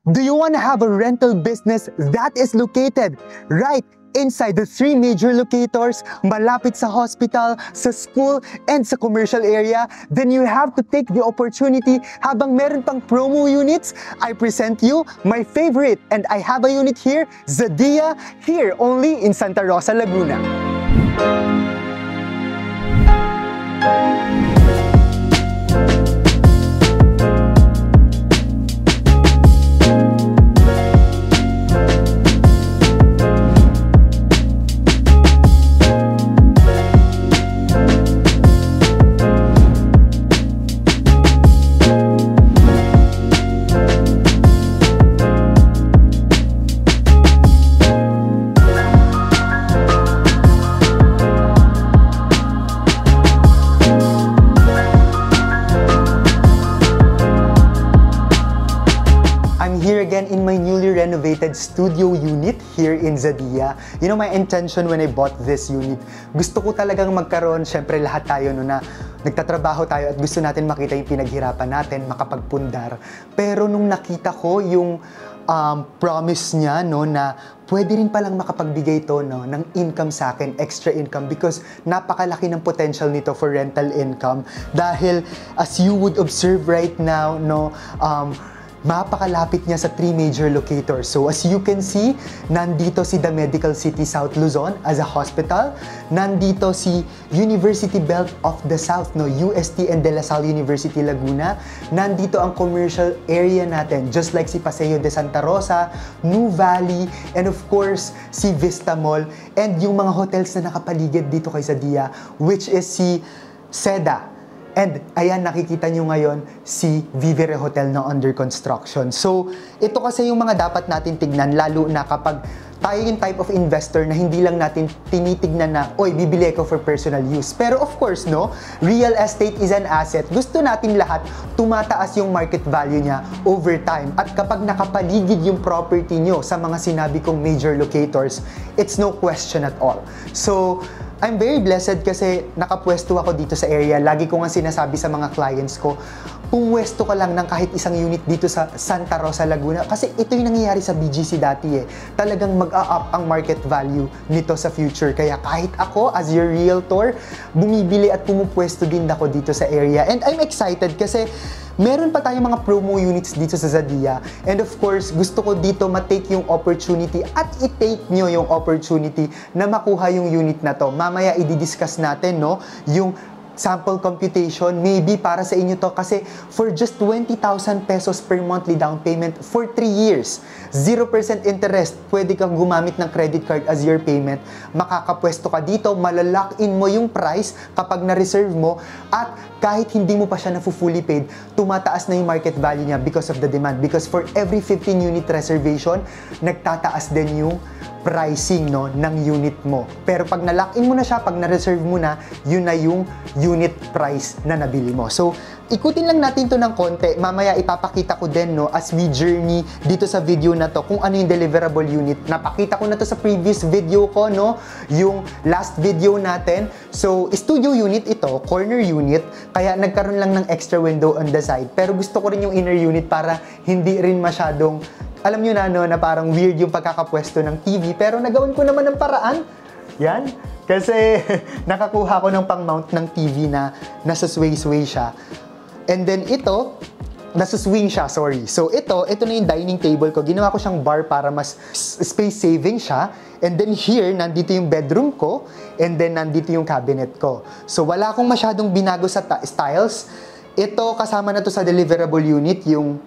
Do you want to have a rental business that is located right inside the three major locators, malapit sa hospital, sa school, and sa commercial area? Then you have to take the opportunity habang meron pang promo units. I present you my favorite, and I have a unit here, Zadia, here only in Santa Rosa, Laguna. In my newly renovated studio unit here in Zadia. You know, my intention when I bought this unit, gusto ko talagang magkaroon, syempre lahat tayo no, na nagtatrabaho tayo at gusto natin makita yung pinaghirapan natin, makapagpundar. Pero nung nakita ko yung promise niya no, na pwede rin palang makapagbigay ito no, ng income sa akin, extra income, because napakalaki ng potential nito for rental income. Dahil as you would observe right now, no, mapakalapit niya sa three major locators. So as you can see, nandito si The Medical City South Luzon as a hospital. Nandito si University Belt of the South, no, UST and De La Salle University Laguna. Nandito ang commercial area natin, just like si Paseo de Santa Rosa, New Valley, and of course, si Vista Mall, and yung mga hotels na nakapaligid dito kay Zadia, which is si Seda. And ayan, nakikita nyo ngayon si Vivere Hotel na under construction. So, ito kasi yung mga dapat natin tignan, lalo na kapag tayo yung type of investor na hindi lang natin tinitignan na, oy, bibili ko for personal use. Pero of course, no, real estate is an asset. Gusto natin lahat tumataas yung market value niya over time. At kapag nakapaligid yung property nyo sa mga sinabi kong major locators, it's no question at all. So, I'm very blessed kasi nakapwesto ako dito sa area. Lagi ko nga sinasabi sa mga clients ko, pumwesto ka lang ng kahit isang unit dito sa Santa Rosa, Laguna. Kasi ito yung nangyayari sa BGC dati eh. Talagang mag-a-up ang market value nito sa future. Kaya kahit ako, as your realtor, bumibili at pumupwesto din ako dito sa area. And I'm excited kasi meron pa tayong mga promo units dito sa Zadia. And of course, gusto ko dito matake yung opportunity at i-take nyo yung opportunity na makuha yung unit na to. Mamaya i-discuss natin, no, yung sample computation, maybe para sa inyo to kasi for just 20,000 pesos per monthly down payment for 3 years, 0% interest, pwede kang gumamit ng credit card as your payment, makakapwesto ka dito, malalock in mo yung price kapag na-reserve mo, at kahit hindi mo pa siya na-fully paid, tumataas na yung market value niya because of the demand. Because for every 15 unit reservation, nagtataas din yung pricing, no, ng unit mo. Pero pag na-lock in mo na siya, pag na-reserve mo na, yun na yung unit price na nabili mo. So, ikutin lang natin to ng konti. Mamaya ipapakita ko din, no, as we journey dito sa video na to, kung ano yung deliverable unit. Napakita ko na to sa previous video ko, no, yung last video natin. So, studio unit ito, corner unit, kaya nagkaroon lang ng extra window on the side. Pero gusto ko rin yung inner unit para hindi rin masyadong, alam nyo na, no, na parang weird yung pagkakapwesto ng TV, pero nagawan ko naman ng paraan. Yan. Kasi nakakuha ko ng pang-mount ng TV na nasa sway-sway siya. And then ito, nasa swing siya, sorry. So ito na yung dining table ko. Ginawa ko siyang bar para mas space saving siya. And then here, nandito yung bedroom ko. And then nandito yung cabinet ko. So wala akong masyadong binago sa styles. Ito, kasama na to sa deliverable unit, yung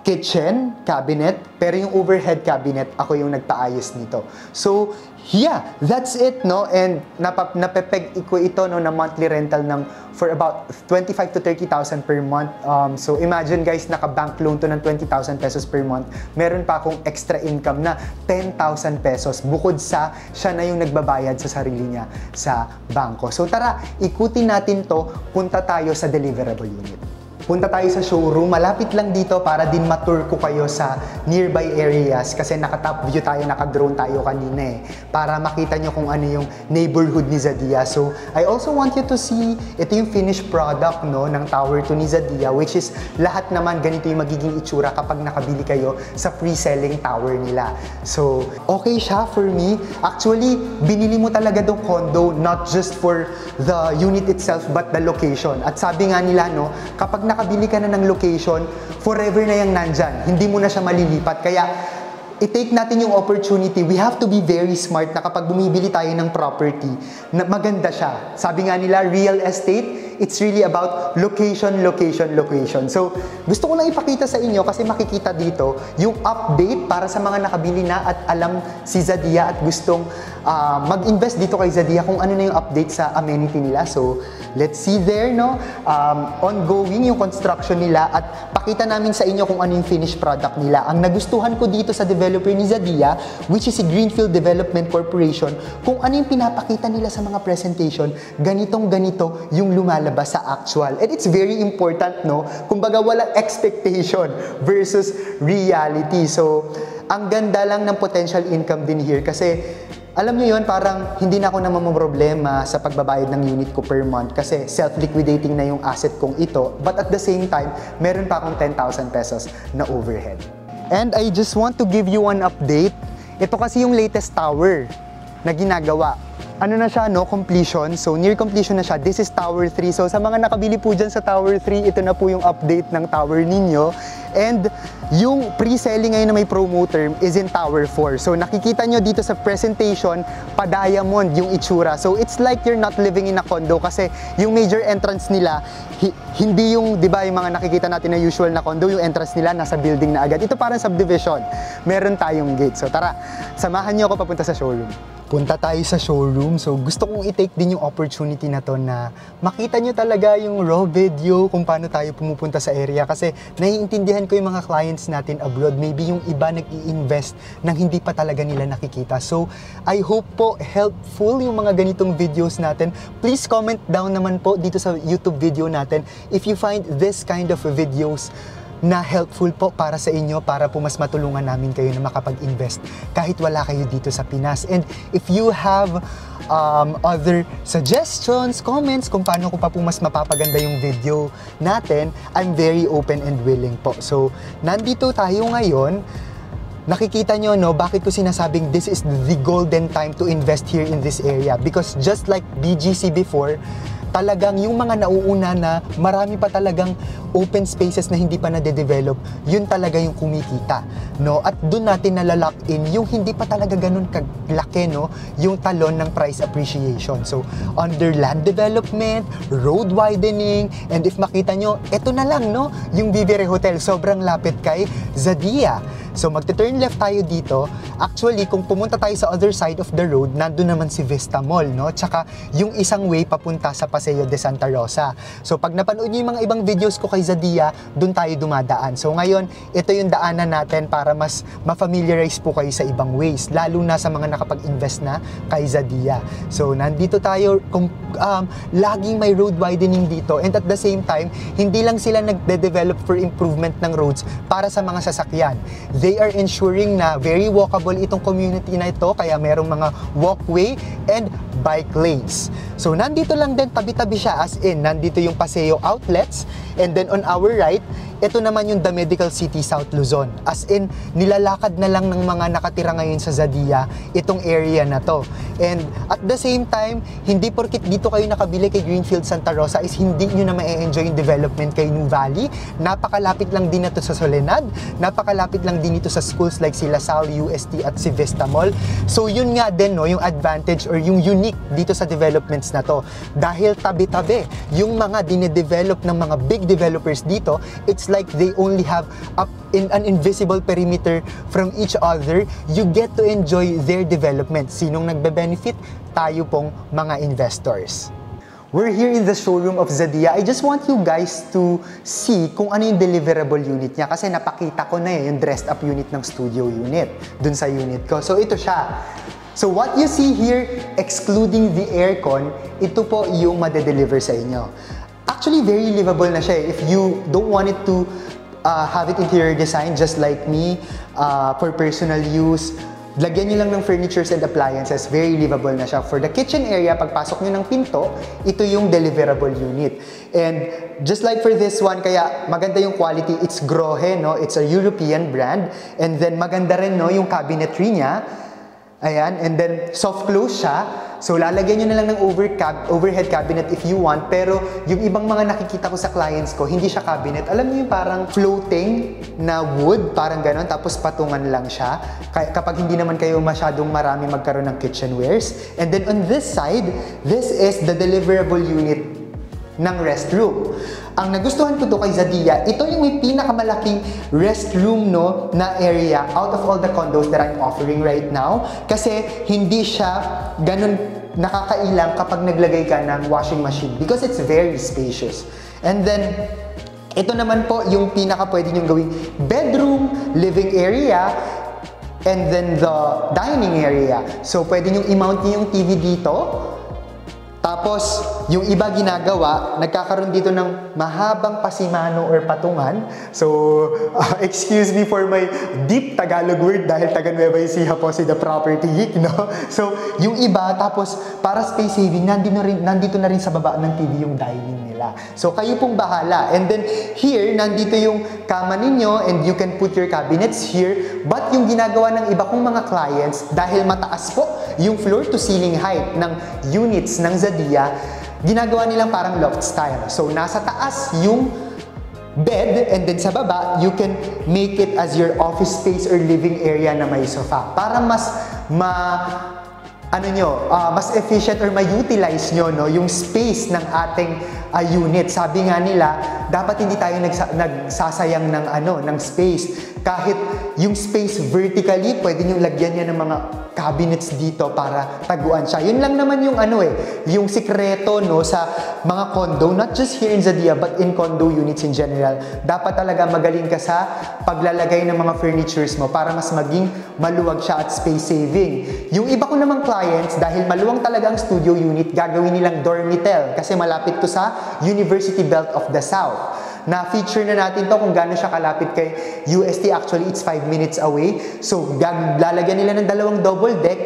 kitchen cabinet, pero yung overhead cabinet, ako yung nagpaayos nito. So, yeah, that's it, no? And napepeg ko ito, no, na monthly rental ng for about 25 to 30,000 per month. So, imagine guys, naka-bank loan to ng 20,000 pesos per month. Meron pa akong extra income na 10,000 pesos bukod sa siya na yung nagbabayad sa sarili niya sa bangko. So, tara, ikutin natin to, punta tayo sa deliverable unit. punta tayo sa showroom. Malapit lang dito para din ma-tour ko kayo sa nearby areas kasi naka-top view tayo, naka-drone tayo kanina para makita nyo kung ano yung neighborhood ni Zadia. So, I also want you to see, ito yung finished product no, ng Tower 2 ni Zadia, which is lahat naman ganito yung magiging itsura kapag nakabili kayo sa pre-selling tower nila. So, okay siya for me. Actually, binili mo talaga yung condo not just for the unit itself but the location. At sabi nga nila, no, kapag nakabili ka na ng location, forever na yung nandyan. Hindi mo na siya malilipat. Kaya, i-take natin yung opportunity. We have to be very smart na kapag bumibili tayo ng property, na maganda siya. Sabi nga nila, real estate, it's really about location, location, location. So, gusto ko lang ipakita sa inyo kasi makikita dito yung update para sa mga nakabili na at alam si Zadia at gustong mag-invest dito kay Zadia kung ano na yung update sa amenity nila. So, let's see there, no? Ongoing yung construction nila at pakita namin sa inyo kung ano yung finished product nila. Ang nagustuhan ko dito sa developer ni Zadia, which is si Greenfield Development Corporation, kung ano yung pinapakita nila sa mga presentation, ganitong ganito yung lumalabas sa actual. And it's very important, no? Kumbaga walang expectation versus reality. So, ang ganda lang ng potential income din here kasi alam nyo yun, parang hindi na ako namamroblema sa pagbabayad ng unit ko per month kasi self-liquidating na yung asset kong ito. But at the same time, meron pa akong 10,000 pesos na overhead. And I just want to give you one update. Ito kasi yung latest tower na ginagawa. Ano na siya, no? Completion. So, near completion na siya. This is Tower 3. So, sa mga nakabili po dyan sa Tower 3, ito na po yung update ng tower ninyo. And yung pre-selling ngayon na may promoter is in Tower 4. So, nakikita nyo dito sa presentation, pa-diamond yung itsura. So, it's like you're not living in a condo kasi yung major entrance nila, hindi yung, di ba, yung mga nakikita natin na usual na condo, yung entrance nila nasa building na agad. Ito parang subdivision. Meron tayong gate. So, tara, samahan nyo ako papunta sa showroom. Punta tayo sa showroom. So, gusto kong i-take din yung opportunity na to na makita nyo talaga yung raw video kung paano tayo pumupunta sa area. Kasi naiintindihan ko yung mga clients natin abroad. Maybe yung iba nag-i-invest nang hindi pa talaga nila nakikita. So, I hope po helpful yung mga ganitong videos natin. Please comment down naman po dito sa YouTube video natin if you find this kind of videos na helpful po para sa inyo para po mas matulungan namin kayo na makapag-invest kahit wala kayo dito sa Pinas. And if you have other suggestions, comments kung paano ko pa po mas mapapaganda yung video natin, I'm very open and willing po. So, nandito tayo ngayon. Nakikita nyo, no, bakit ko sinasabing this is the golden time to invest here in this area? Because just like BGC before, talagang yung mga nauuna na marami pa talagang open spaces na hindi pa nade-develop, yun talaga yung kumikita, no? At doon natin nalalock in yung hindi pa talaga ganun kaglaki, no? Yung talon ng price appreciation. So, under land development, road widening, and if makita nyo, eto na lang, no? Yung Vivere Hotel, sobrang lapit kay Zadia. So, magte-turn left tayo dito. Actually, kung pumunta tayo sa other side of the road, nandun naman si Vista Mall, no? Tsaka, yung isang way papunta sa Paseo de Santa Rosa. So, pag napanood nyo yung mga ibang videos ko kay Zadia, dun tayo dumadaan. So, ngayon, ito yung daanan natin para mas ma-familiarize po kayo sa ibang ways, lalo na sa mga nakapag-invest na kay Zadia. So, nandito tayo, kung laging may road widening dito, and at the same time, hindi lang sila nagde-develop for improvement ng roads para sa mga sasakyan. They are ensuring na very walkable itong community na ito, kaya merong mga walkway and bike lanes. So, nandito lang din, tabi-tabi siya, as in, nandito yung Paseo outlets, and then on our right, ito naman yung The Medical City South Luzon. As in, nilalakad na lang ng mga nakatira ngayon sa Zadia itong area na to. And at the same time, hindi porkit dito kayo nakabili kay Greenfield Santa Rosa is hindi nyo na ma-enjoy yung development kay New Valley. Napakalapit lang din ito sa Soledad. Napakalapit lang din ito sa schools like si LaSalle, UST at si Vista Mall. So yun nga din, no, yung advantage or yung unique dito sa developments na to. Dahil tabi-tabi yung mga dinedevelop ng mga big developers dito, it's like they only have in an invisible perimeter from each other. You get to enjoy their development. Sinong nagbe-benefit? Tayo pong mga investors. We're here in the showroom of Zadia. I just want you guys to see kung ano yung deliverable unit niya kasi napakita ko na yung dressed up unit ng studio unit dun sa unit ko. So ito siya. So what you see here, excluding the aircon, ito po yung madedeliver sa inyo. Actually, very livable na siya. If you don't want it to have it interior design just like me, for personal use, lagyan nyo lang ng furnitures and appliances, very livable na siya. For the kitchen area, pagpasok nyo ng pinto, ito yung deliverable unit. And just like for this one, kaya maganda yung quality, it's Grohe, no? It's a European brand. And then maganda rin, no, yung cabinetry niya. Ayan, and then soft close siya. So lalagyan nyo na lang ng overhead cabinet if you want. Pero yung ibang mga nakikita ko sa clients ko, hindi siya cabinet. Alam niyo yung parang floating na wood, parang ganon, tapos patungan lang siya. Kapag hindi naman kayo masyadong marami magkaroon ng kitchenwares. And then on this side, this is the deliverable unit ng restroom. Ang nagustuhan ko to kay Zadia, ito yung may pinakamalaking restroom, no, na area out of all the condos that I'm offering right now. Kasi hindi siya ganun nakakailang kapag naglagay ka ng washing machine because it's very spacious. And then, ito naman po yung pinaka pwede nyong gawing bedroom, living area, and then the dining area. So, pwede nyong i-mount nyo yung TV dito. Tapos, yung iba ginagawa, nagkakaroon dito ng mahabang pasimano or patungan. So, excuse me for my deep Tagalog word dahil taga Nueva Ecija po si The Property Geek, no? So, yung iba, tapos para space saving, nandito na rin sa baba ng TV yung dining nila. So, kayo pong bahala. And then, here, nandito yung kama ninyo and you can put your cabinets here. But yung ginagawa ng iba kong mga clients, dahil mataas po yung floor to ceiling height ng units ng Zadia, ginagawa nilang parang loft style. So, nasa taas yung bed and then sa baba, you can make it as your office space or living area na may sofa. Para mas mas efficient or ma-utilize nyo, no, yung space ng ating unit. Sabi nga nila, dapat hindi tayo nagsasayang ng space. Kahit yung space vertically, pwede nyo lagyan niya ng mga cabinets dito para taguan siya. Yun lang naman yung yung sikreto, no, sa mga condo, not just here in Zadia but in condo units in general. Dapat talaga magaling ka sa paglalagay ng mga furnitures mo para mas maging maluwag siya at space saving. Yung iba ko namang clients, dahil maluwang talaga ang studio unit, gagawin nilang dormitel kasi malapit to sa University Belt of the South. Na-feature na natin to kung gaano siya kalapit kay UST. Actually, it's 5 minutes away. So, lalagyan nila ng dalawang double deck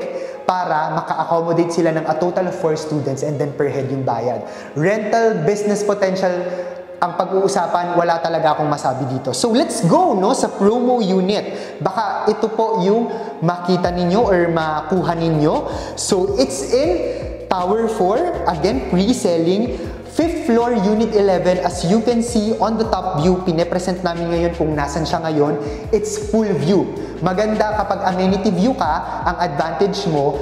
para maka-accommodate sila ng a total of 4 students and then per head yung bayad. Rental business potential ang pag-uusapan, wala talaga akong masabi dito. So, let's go, no, sa promo unit. Baka ito po yung makita ninyo or makuha ninyo. So, it's in Tower 4. Again, pre-selling. 5th floor, Unit 11, as you can see on the top view, pine-present namin ngayon kung nasan siya ngayon, it's full view. Maganda kapag amenity view ka, ang advantage mo,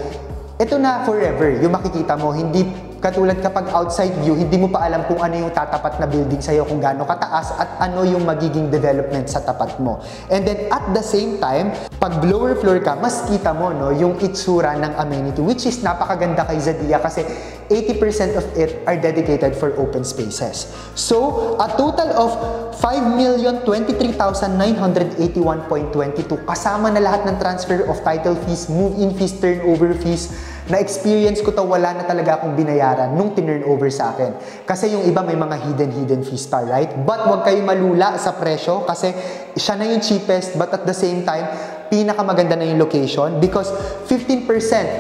ito na forever, yung makikita mo, hindi katulad kapag outside view, hindi mo pa alam kung ano yung tatapat na building sa'yo, kung gaano kataas at ano yung magiging development sa tapat mo. And then at the same time, pag lower floor ka, mas kita mo, no, yung itsura ng amenity, which is napakaganda kay Zadia kasi 80% of it are dedicated for open spaces. So, a total of 5,023,981.22 kasama na lahat ng transfer of title fees, move-in fees, turnover fees. Na-experience ko to, wala na talaga akong binayaran nung tinurnover sa akin. Kasi yung iba may mga hidden fees pa, right? But huwag kayo malula sa presyo kasi siya na yung cheapest but at the same time, pinakamaganda na yung location because 15%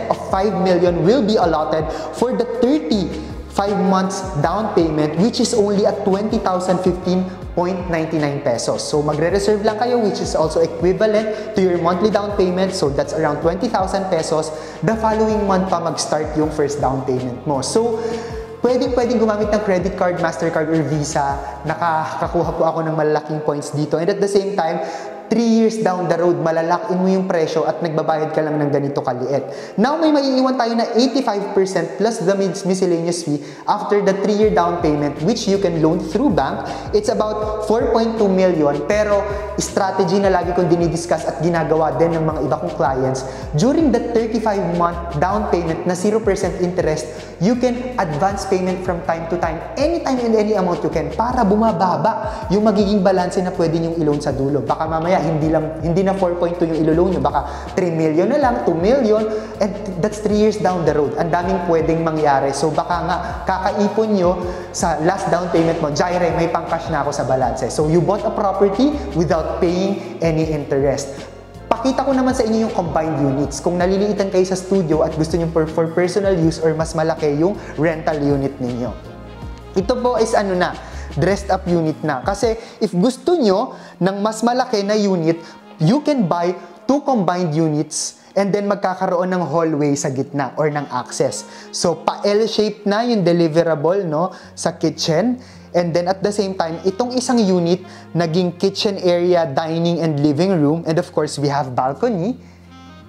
of 5 million will be allotted for the 35 months down payment which is only at 20,015.99 pesos. So magre-reserve lang kayo which is also equivalent to your monthly down payment. So that's around 20,000 pesos. The following month pa mag-start yung first down payment mo. So pwedeng gumamit ng credit card, Mastercard, or Visa. Nakakakuha po ako ng malalaking points dito. And at the same time, 3 years down the road, malalakin mo yung presyo at nagbabayad ka lang ng ganito kaliit. Now, may maiiwan tayo na 85% plus the miscellaneous fee after the 3-year down payment which you can loan through bank. It's about 4.2 million pero strategy na lagi kong dinidiscuss at ginagawa din ng mga iba kong clients. During the 35-month down payment na 0% interest, you can advance payment from time to time, anytime and any amount you can para bumababa yung magiging balanse na pwede nyong i-loan sa dulo. Baka mamaya mamaya hindi na 4.2 yung ilo-loan nyo, baka 3 million na lang, 2 million, and that's 3 years down the road. Ang daming pwedeng mangyari. So baka nga kakaipon nyo sa last down payment mo, Jaire, may pang-cash na ako sa balance. So you bought a property without paying any interest. Pakita ko naman sa inyo yung combined units. Kung naliliitan kayo sa studio at gusto nyo for personal use or mas malaki yung rental unit ninyo. Ito po is dressed up unit na. Kasi if gusto nyo ng mas malaki na unit, you can buy 2 combined units and then magkakaroon ng hallway sa gitna or ng access. So pa L-shape na yung deliverable sa kitchen. And then at the same time, itong isang unit, naging kitchen area, dining and living room. And of course, we have balcony.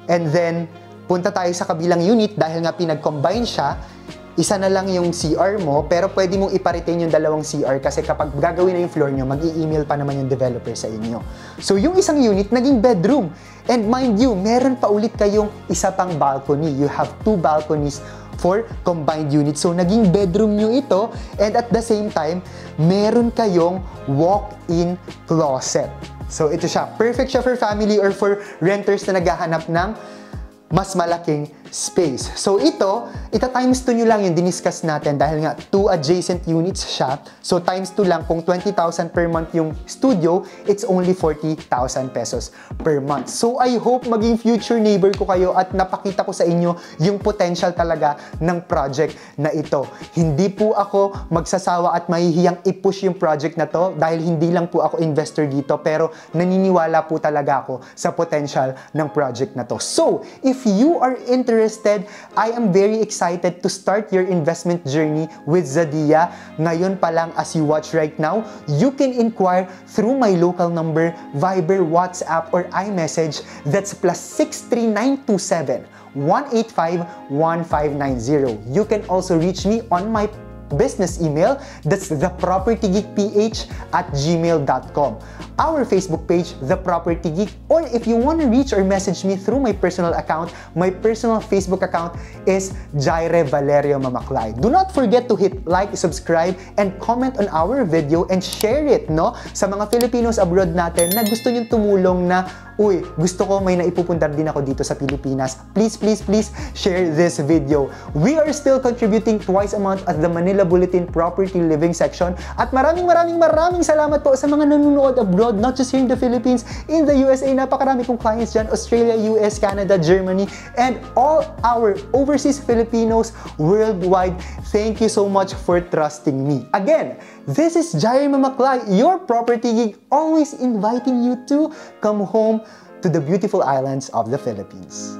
And then, punta tayo sa kabilang unit dahil nga pinag-combine siya. Isa na lang yung CR mo, pero pwede mong ipa-retain yung dalawang CR kasi kapag gagawin na yung floor nyo, mag-i-email pa naman yung developer sa inyo. So, yung isang unit, naging bedroom. And mind you, meron pa ulit kayong isa pang balcony. You have 2 balconies for combined unit. So, naging bedroom nyo ito, and at the same time, meron kayong walk-in closet. So, ito siya. Perfect siya for family or for renters na naghahanap ng mas malaking space. So ito times 2 nyo lang yung diniscuss natin dahil nga 2 adjacent units siya. So times 2 lang, kung 20,000 per month yung studio, it's only 40,000 pesos per month. So I hope maging future neighbor ko kayo at napakita ko sa inyo yung potential talaga ng project na ito. Hindi po ako magsasawa at mahihiyang i-push yung project na to dahil hindi lang po ako investor dito, pero naniniwala po talaga ako sa potential ng project na to. So if you are interested, I am very excited to start your investment journey with Zadia. Ngayon pa lang, as you watch right now, you can inquire through my local number, Viber, WhatsApp, or iMessage. That's +63927 185 1590. You can also reach me on my business email, that's thepropertygeekph@gmail.com. Our Facebook page, The Property Geek, or if you want to reach or message me through my personal account, my personal Facebook account is Jaire Valerio Mamaclay. Do not forget to hit like, subscribe, and comment on our video and share it, sa mga Filipinos abroad natin na gusto nyo tumulong na, uy, gusto ko may naipupundar din ako dito sa Pilipinas. Please, please, please share this video. We are still contributing twice a month at the Manila Bulletin Property Living section. At maraming salamat po sa mga nanonood abroad, not just here in the Philippines, in the USA. Napakarami kong clients dyan, Australia, US, Canada, Germany, and all our overseas Filipinos worldwide. Thank you so much for trusting me. Again, this is Jaire Mamaclay, your property geek, always inviting you to come home to the beautiful islands of the Philippines.